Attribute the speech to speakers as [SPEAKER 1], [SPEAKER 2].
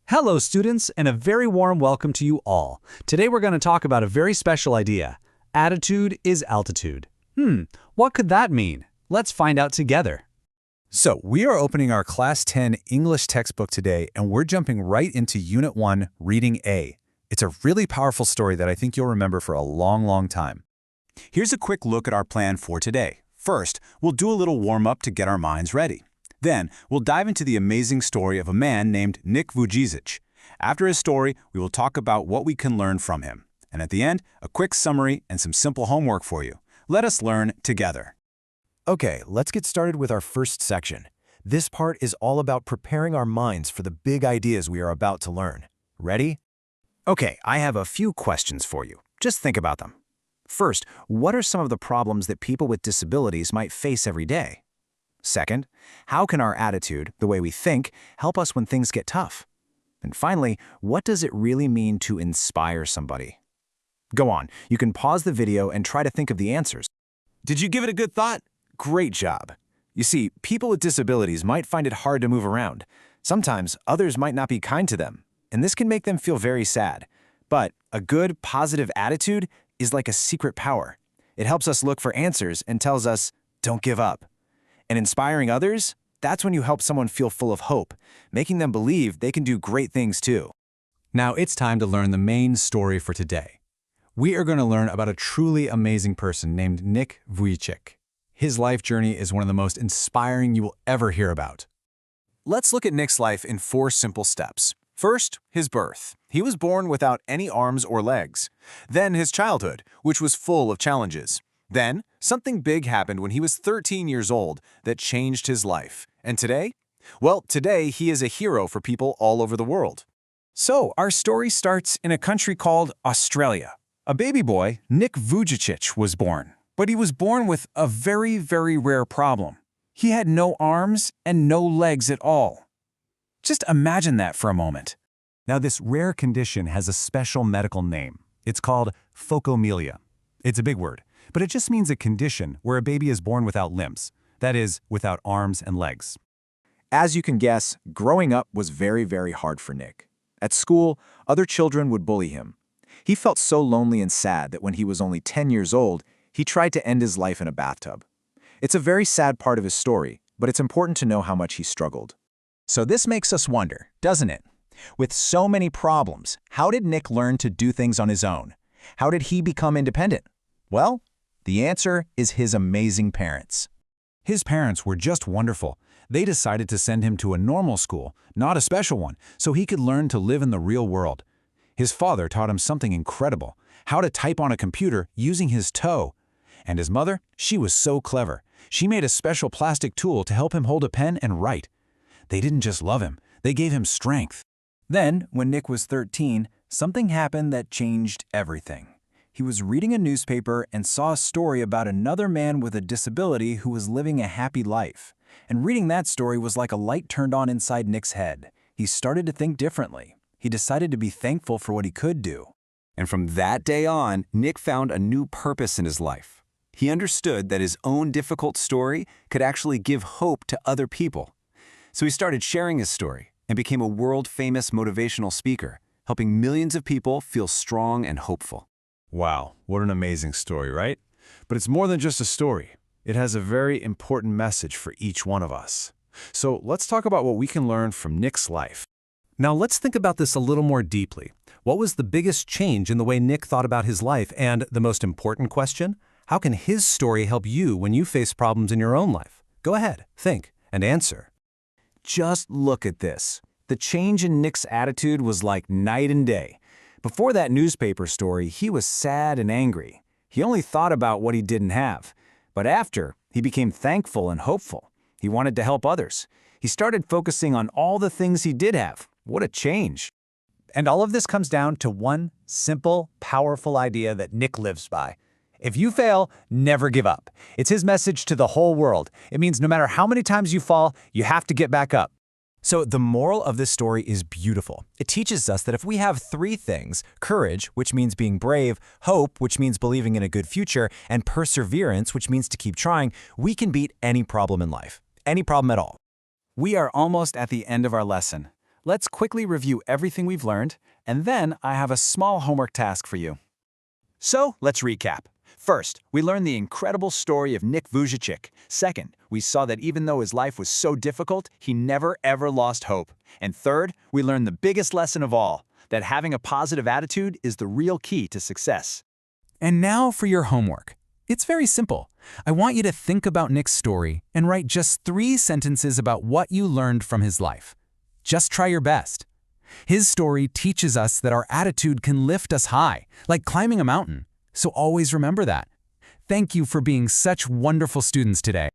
[SPEAKER 1] Hello students, and a very warm welcome to you all. Today we're going to talk about a very special idea. Attitude is altitude. What could that mean? Let's find out together.
[SPEAKER 2] So, we are opening our Class 10 English textbook today, and we're jumping right into Unit 1, Reading A. It's a really powerful story that I think you'll remember for a long, long time. Here's a quick look at our plan for today. First, we'll do a little warm-up to get our minds ready. Then, we'll dive into the amazing story of a man named Nick Vujicic. After his story, we will talk about what we can learn from him. And at the end, a quick summary and some simple homework for you. Let us learn together.
[SPEAKER 3] Okay, let's get started with our first section. This part is all about preparing our minds for the big ideas we are about to learn. Ready? Okay, I have a few questions for you. Just think about them. First, what are some of the problems that people with disabilities might face every day? Second, how can our attitude, the way we think, help us when things get tough? And finally, what does it really mean to inspire somebody? Go on, you can pause the video and try to think of the answers. Did you give it a good thought? Great job. You see, people with disabilities might find it hard to move around. Sometimes others might not be kind to them, and this can make them feel very sad. But a good, positive attitude is like a secret power. It helps us look for answers and tells us, don't give up. And inspiring others, that's when you help someone feel full of hope, making them believe they can do great things too.
[SPEAKER 2] Now it's time to learn the main story for today. We are going to learn about a truly amazing person named Nick Vujicic. His life journey is one of the most inspiring you will ever hear about. Let's look at Nick's life in 4 simple steps. First, his birth. He was born without any arms or legs. Then his childhood, which was full of challenges. Then, something big happened when he was 13 years old that changed his life. And today? Well, today he is a hero for people all over the world. So, our story starts in a country called Australia. A baby boy, Nick Vujicic, was born. But he was born with a very, very rare problem. He had no arms and no legs at all. Just imagine that for a moment. Now, this rare condition has a special medical name. It's called phocomelia. It's a big word, but it just means a condition where a baby is born without limbs, that is, without arms and legs. As you can guess, growing up was very, very hard for Nick. At school, other children would bully him. He felt so lonely and sad that when he was only 10 years old, he tried to end his life in a bathtub. It's a very sad part of his story, but it's important to know how much he struggled.
[SPEAKER 4] So this makes us wonder, doesn't it? With so many problems, how did Nick learn to do things on his own? How did he become independent? Well, the answer is his amazing parents.
[SPEAKER 2] His parents were just wonderful. They decided to send him to a normal school, not a special one, so he could learn to live in the real world. His father taught him something incredible, how to type on a computer using his toe. And his mother, she was so clever. She made a special plastic tool to help him hold a pen and write. They didn't just love him, they gave him strength. Then, when Nick was 13, something happened that changed everything. He was reading a newspaper and saw a story about another man with a disability who was living a happy life. And reading that story was like a light turned on inside Nick's head. He started to think differently. He decided to be thankful for what he could do.
[SPEAKER 5] And from that day on, Nick found a new purpose in his life. He understood that his own difficult story could actually give hope to other people. So he started sharing his story and became a world-famous motivational speaker, helping millions of people feel strong and hopeful.
[SPEAKER 2] Wow, what an amazing story, right? But it's more than just a story. It has a very important message for each one of us. So let's talk about what we can learn from Nick's life.
[SPEAKER 1] Now let's think about this a little more deeply. What was the biggest change in the way Nick thought about his life? And the most important question, how can his story help you when you face problems in your own life? Go ahead, think, and answer.
[SPEAKER 3] Just look at this. The change in Nick's attitude was like night and day. Before that newspaper story, he was sad and angry. He only thought about what he didn't have. But after, he became thankful and hopeful. He wanted to help others. He started focusing on all the things he did have. What a change.
[SPEAKER 4] And all of this comes down to one simple, powerful idea that Nick lives by. If you fail, never give up. It's his message to the whole world. It means no matter how many times you fall, you have to get back up. So the moral of this story is beautiful. It teaches us that if we have 3 things, courage, which means being brave, hope, which means believing in a good future, and perseverance, which means to keep trying, we can beat any problem in life. Any problem at all.
[SPEAKER 3] We are almost at the end of our lesson.
[SPEAKER 4] Let's quickly review everything we've learned, and then I have a small homework task for you. So, let's recap. First, we learned the incredible story of Nick Vujicic. Second, we saw that even though his life was so difficult, he never ever lost hope. And third, we learned the biggest lesson of all, that having a positive attitude is the real key to success.
[SPEAKER 1] And now for your homework. It's very simple. I want you to think about Nick's story and write just 3 sentences about what you learned from his life. Just try your best. His story teaches us that our attitude can lift us high, like climbing a mountain. So always remember that. Thank you for being such wonderful students today.